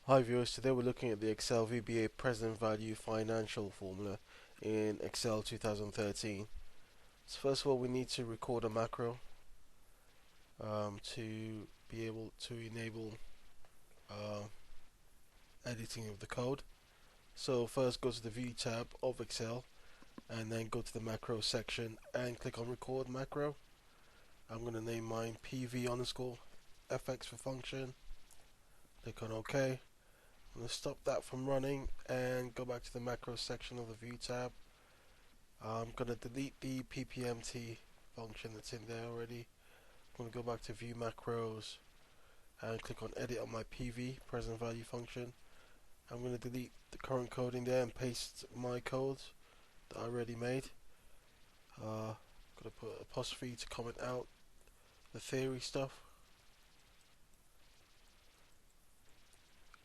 Hi viewers, today we're looking at the Excel VBA present value financial formula in Excel 2013. So first of all we need to record a macro to be able to enable uh, editing of the code. So first go to the View tab of Excel and then go to the macro section and click on record macro. I'm going to name mine PV underscore FX for function. Click on OK. I'm going to stop that from running and go back to the macro section of the View tab. I'm going to delete the ppmt function that's in there already. I'm going to go back to View Macros and click on Edit on my PV present value function. I'm going to delete the current code in there and paste my code that I already made. Going to put apostrophe to comment out the theory stuff,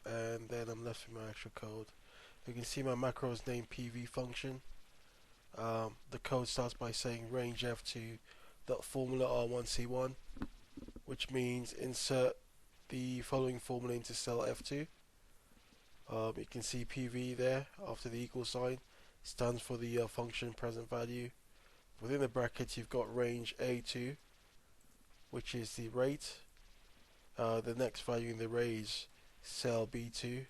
and then I'm left with my actual code. You can see my macro is named PV function. The code starts by saying range F2 dot formula R1C1, which means insert the following formula into cell F2. You can see PV there after the equal sign stands for the function present value. Within the brackets you've got range A2, which is the rate. The next value in the array is cell B2,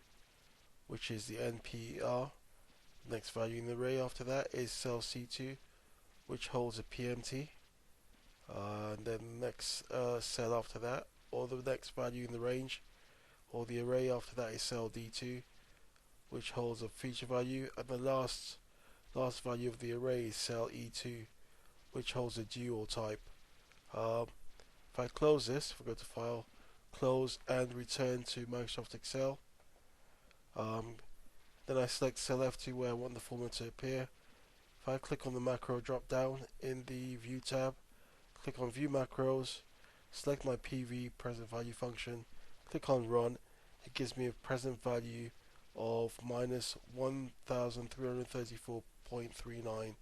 which is the NPR. Next value in the array after that is cell C2, which holds a PMT. And then the next cell after that, or the next value in the range, or the array after that is cell D2, which holds a feature value, and the last value of the array is cell E2, which holds a dual type. If I close this, if I go to File, Close, and return to Microsoft Excel, then I select cell F2 where I want the formula to appear. If I click on the macro drop down in the View tab, click on View Macros, select my PV present value function, click on Run, it gives me a present value of minus 1334.39.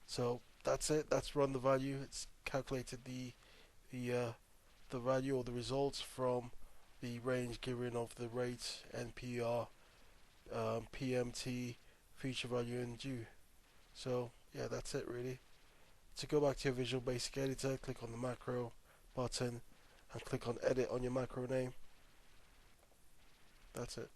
So that's it. That's run the value. It's calculated the uh, the value or the results from the range given of the rate, NPR, PMT, feature value, and due. So yeah, that's it really. To go back to your Visual Basic Editor, click on the macro button and click on Edit on your macro name. That's it.